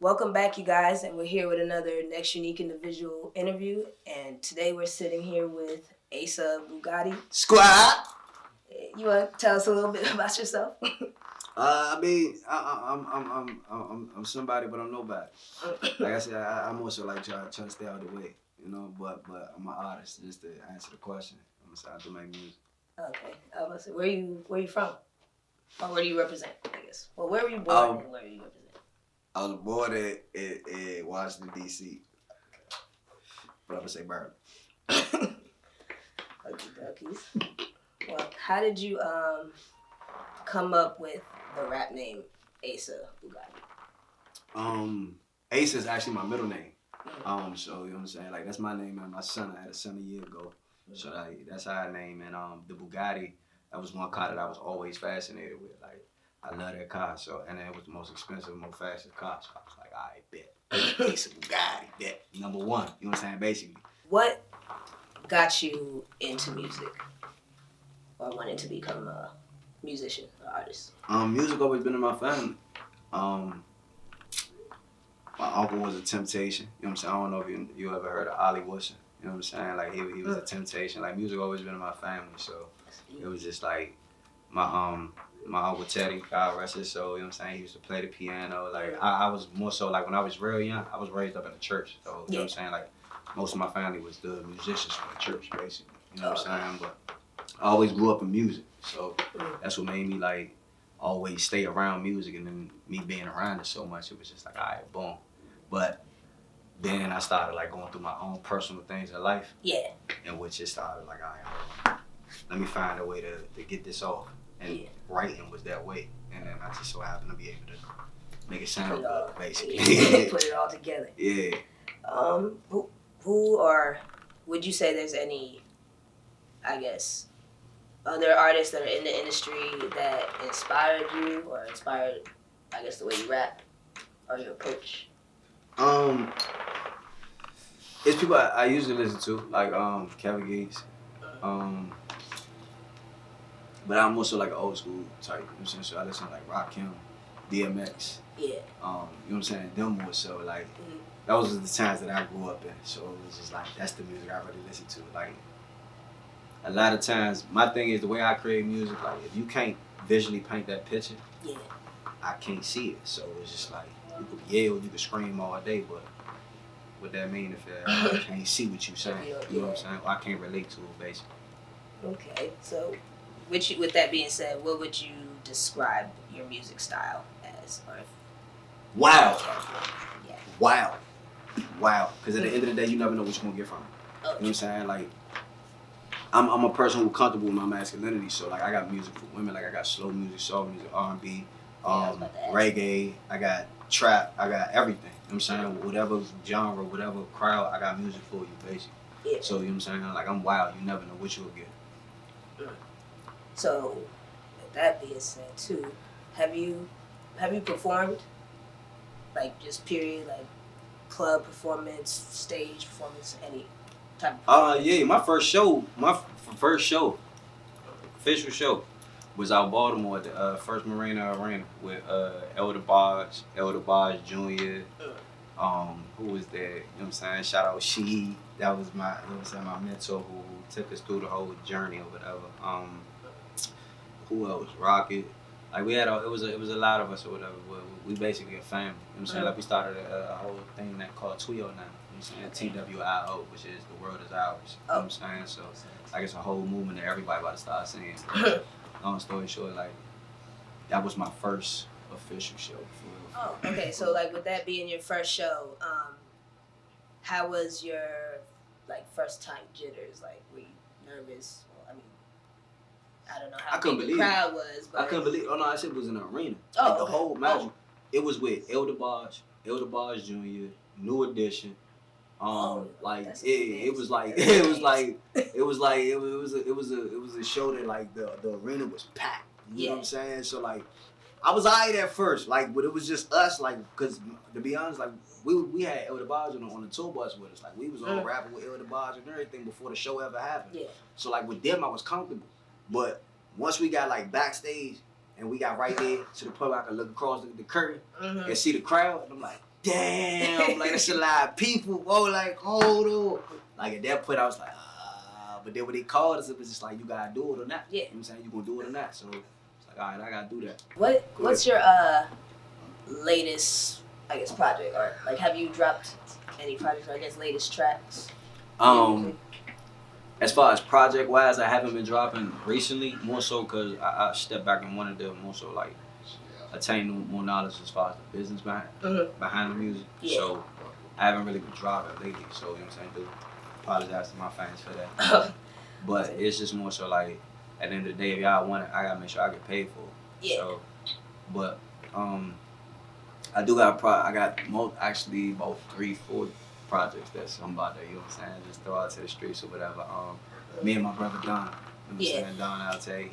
Welcome back, you guys, and we're here with another Next Unique Individual interview. And today we're sitting here with Asa Bugatti. Squad. You want to tell us a little bit about yourself? I'm somebody, but I'm nobody. Like I said, I'm also like trying to stay out of the way, you know. But I'm an artist. Just to answer the question, I'm gonna do my music. Okay, I was gonna say, where you from? Or where do you represent? I guess. Well, where were you born and where do you represent? I was born in Washington D.C. But I'm gonna say Maryland. Okie dokies. Well, how did you come up with the rap name Asa Bugatti? Asa is actually my middle name. So you know what I'm saying? Like that's my name and my son. I had a son a year ago. So that's how I name. And the Bugatti, that was one car that I was always fascinated with. Like I love that car. So and it was the most expensive, most fastest car. So I was like, all right, bet. Asa Bugatti, bet. Number one. You know what I'm saying? Basically. What got you into music? Or wanted to become a musician or artist? Music always been in my family. My uncle was a Temptation. You know what I'm saying? I don't know if you ever heard of Ollie Wilson. You know what I'm saying? Like he was a Temptation. Like music always been in my family. So it was just like my uncle Teddy, God rest his soul. You know what I'm saying? He used to play the piano. Like I was more so like when I was real young, I was raised up in the church. So you know what I'm saying? Like most of my family was the musicians from the church, basically. You know what I'm saying? But I always grew up in music, so that's what made me like always stay around music, and then me being around it so much, it was just like, all right, boom. But then I started like going through my own personal things in life, in which it started like, all right, let me find a way to get this off, and writing was that way, and then I just so happened to be able to make it sound good, basically. Put it all together. Yeah. Who or would you say there's any, I guess, other artists that are in the industry that inspired you or inspired, I guess, the way you rap or your approach? It's people I usually listen to, like Kevin Gates. But I'm also like an old school type, you know what I'm saying? So I listen to like Rakim, DMX. Yeah. You know what I'm saying? Them more so like those are the times that I grew up in. So it was just like that's the music I really listen to. Like a lot of times, my thing is the way I create music. Like if you can't visually paint that picture, I can't see it. So it's just like you could yell, you could scream all day, but what that mean if I can't see what you saying? You know what I'm saying? Or I can't relate to it basically. Okay, so with that being said, what would you describe your music style as? Or Wow. Because at the end of the day, you never know what you're gonna get from it. You know what I'm saying? Like I'm a person who's comfortable with my masculinity, so like I got music for women, like I got slow music, soul music, R&B, reggae, I got trap, I got everything. You know what I'm saying? Whatever genre, whatever crowd, I got music for you, basically. Yeah. So you know what I'm saying? Like I'm wild, you never know what you'll get. So with that being said too, have you performed? Like just period, like club performance, stage performance, any type of yeah, my first show, official show, was out Baltimore at the First Marina Arena with Elder Bodge Jr. Who was there? You know what I'm saying? Shout out She. That was my, you know what I'm saying, my mentor who took us through the whole journey or whatever. Who else? Rocket. Like we had it was a lot of us or whatever. But we basically a family. You know what I'm saying? Like we started a whole thing that called TWIO now. You know what I'm saying? TWIO, which is the world is ours. You know what I'm saying? So like it's a whole movement that everybody about to start singing. Long story short, like that was my first official show. Oh, okay. So like with that being your first show, how was your like first time jitters? Like were you nervous? Well, I mean, I don't know how big the crowd was, but I couldn't believe. Oh no, that shit was in an arena. Like the whole match. It was with Elder Bodge Jr., New Edition. It was a show that like the arena was packed. You know what I'm saying? So like I was alright at first, like, but it was just us, like, cause to be honest, like we had Elder Bodge on the tour bus with us, like we was all rapping with Elder Bodge and everything before the show ever happened. Yeah. So like with them, I was comfortable, but once we got like backstage and we got right there to the point where I could look across the curtain and see the crowd, and I'm like, damn, like that's a lot of people, bro. Like, hold on. Like at that point, I was like, but then when they called us, it was just like, you gotta do it or not. Yeah. You know what I'm saying? You gonna do it or not. So it's like, all right, I gotta do that. What's your latest, I guess, project, or like have you dropped any projects, or I guess latest tracks? As far as project wise, I haven't been dropping recently, more so because I stepped back and wanted to more so like attain more knowledge as far as the business behind the music. Yeah. So I haven't really been dropping lately. So you know what I'm saying, do apologize to my fans for that. But it's just more so like at the end of the day, if y'all want it, I gotta make sure I get paid for it. Yeah. So, but I do got I got actually about 3-4 projects that's I'm about to, you know what I'm saying, just throw out to the streets or whatever. Me and my brother Don, you know what I'm saying, Don Alte,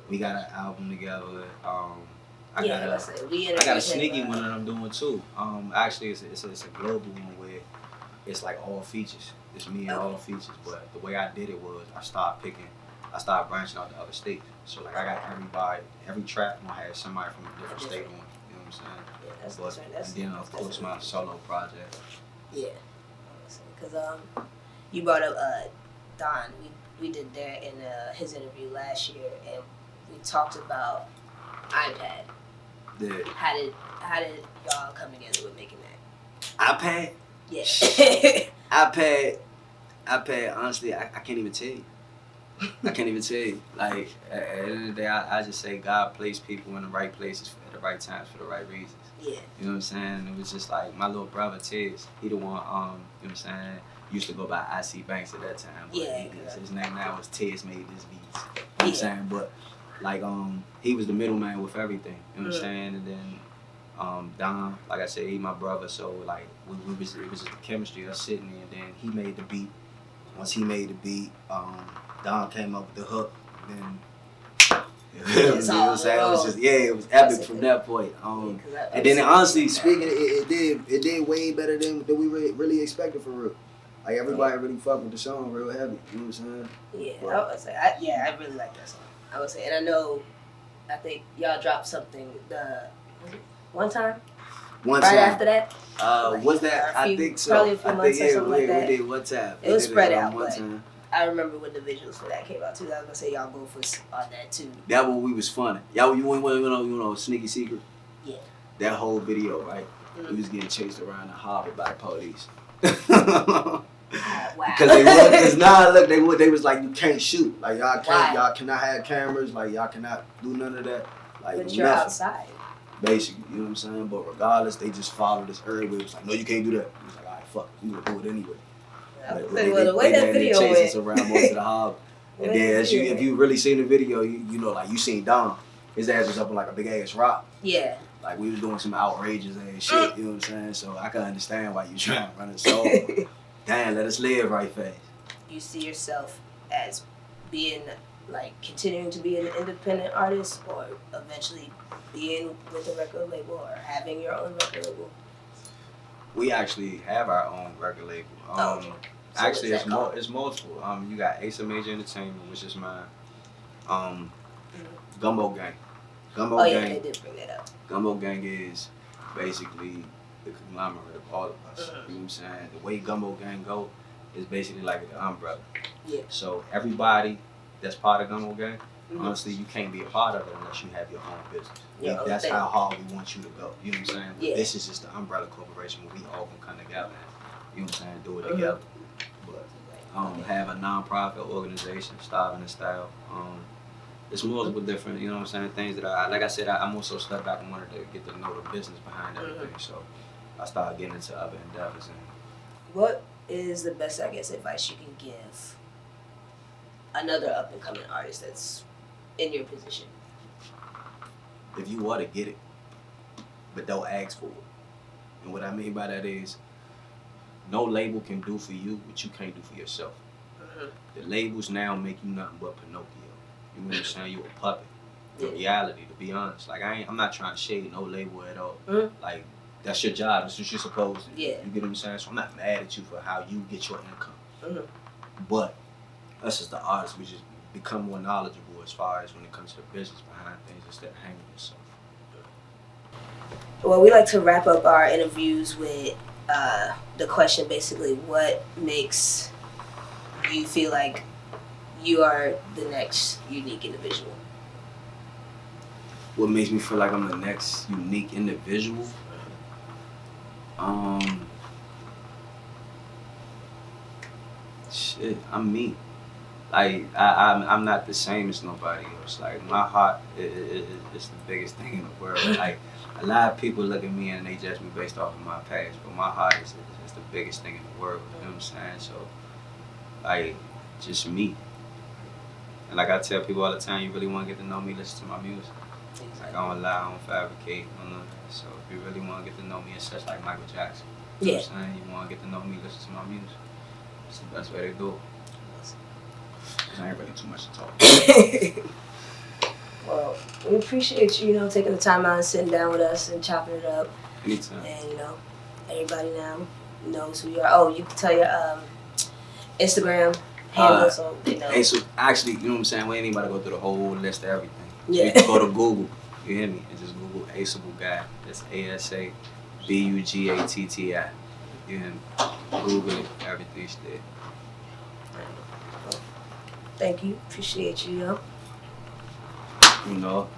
we got an album together. I got a sneaky one that I'm doing too. Actually, it's a global one where it's like all features. It's me and all features. But the way I did it was I started branching out to other states. So like I got every track gonna have somebody from a different state on. You know what I'm saying? Yeah, that's and then of course my solo project. Yeah, because you brought up Don. We did that in his interview last year, and we talked about iPad. Yeah. How did y'all come together with making that? iPad? Yeah. iPad, honestly, I can't even tell you. I can't even tell you. Like, at the end of the day, I just say God placed people in the right places at the right times for the right reasons. Yeah. You know what I'm saying? It was just like my little brother, Tiz, he the one, you know what I'm saying, used to go by IC Banks at that time. But his name now is Tiz Made This Beats. You know what I'm saying? But, like, he was the middleman with everything. You know what I'm saying? And then, Don, like I said, he my brother, so, like, it was just the chemistry of sitting there, and then he made the beat. Once he made the beat, Don came up with the hook, and then it was just it was epic from that point. And then honestly speaking, it did way better than we really expected for real. Like everybody really fucked with the song real heavy. You know what I'm saying? Yeah, but I would say I really like that song. I would say, and I think y'all dropped something one time. Right after that. Was that? I think so. Probably a few months or something like that. We did one time. It was spread out, but I remember when the visuals for that came out too. I was gonna say y'all both was on that too. That one we was funny. Y'all, you know, Sneaky Secret. Yeah. That whole video, right? We was getting chased around the harbor by the police. Wow. Because they was like, you can't shoot. Like y'all cannot have cameras. Like y'all cannot do none of that. Like but you're outside. Basically, you know what I'm saying? But regardless, they just followed us everywhere. It was like, no, you can't do that. It was like, all right, fuck it. We gonna do it anyway. The way that video went. They chased us around most of the harbor. And then if you really seen the video, you know, like you seen Dom. His ass was up on like a big ass rock. Yeah. Like we was doing some outrageous ass shit, you know what I'm saying? So I can understand why you trying to run it so. Damn, let us live right fast. You see yourself as being like continuing to be an independent artist, or eventually being with a record label, or having your own record label? We actually have our own record label. So actually, it's multiple. You got Asa Major Entertainment, which is mine. Gumbo Gang. Yeah, they did bring that up. Gumbo Gang is basically the conglomerate of all of us. You know what I'm saying? The way Gumbo Gang go is basically like an umbrella. Yeah. So everybody that's part of Gumbo Gang, honestly, you can't be a part of it unless you have your own business. Yeah, that's how hard we want you to go. You know what I'm saying? Yeah. This is just the umbrella corporation where we all can come together and, you know what I'm saying, do it together. But have a non-profit organization, Starving in Style. It's multiple different, you know what I'm saying, things that like I said, I'm also stepped back and wanted to get to know the business behind everything. So I started getting into other endeavors. What is the best, I guess, advice you can give another up-and-coming artist that's in your position? If you want to get it, but don't ask for it. And what I mean by that is, no label can do for you what you can't do for yourself. The labels now make you nothing but Pinocchio. You know what I'm saying? You a puppet. In reality, to be honest. Like I'm not trying to shade no label at all. Like that's your job. That's what you're supposed to do. Yeah. You get what I'm saying? So I'm not mad at you for how you get your income. But us as the artists, we just become more knowledgeable as far as when it comes to the business behind things instead of hanging yourself. Well, we like to wrap up our interviews with the question basically, what makes you feel like you are the next unique individual? What makes me feel like I'm the next unique individual? Shit, I'm me. Like I'm not the same as nobody else. Like my heart is the biggest thing in the world. Like a lot of people look at me and they judge me based off of my past, but my heart is the biggest thing in the world. You know what I'm saying? So like just me. And like I tell people all the time, you really want to get to know me, listen to my music. Like I don't lie, I don't fabricate, I don't know that. So if you really want to get to know me, it's just like Michael Jackson. You know what I'm saying? You want to get to know me, listen to my music. It's the best way to do it. I ain't really too much to talk. Well, we appreciate you, taking the time out and sitting down with us and chopping it up. Anytime. And everybody now knows who you are. Oh, you can tell your Instagram handle so they know. Hey, so actually, you know what I'm saying? We ain't even about to go through the whole list of everything. Yeah. You can go to Google. You hear me? And just Google Asa Bugatti. That's ASABUGATTI. You hear me? Google it. Everything's there. Thank you. Appreciate you, You know.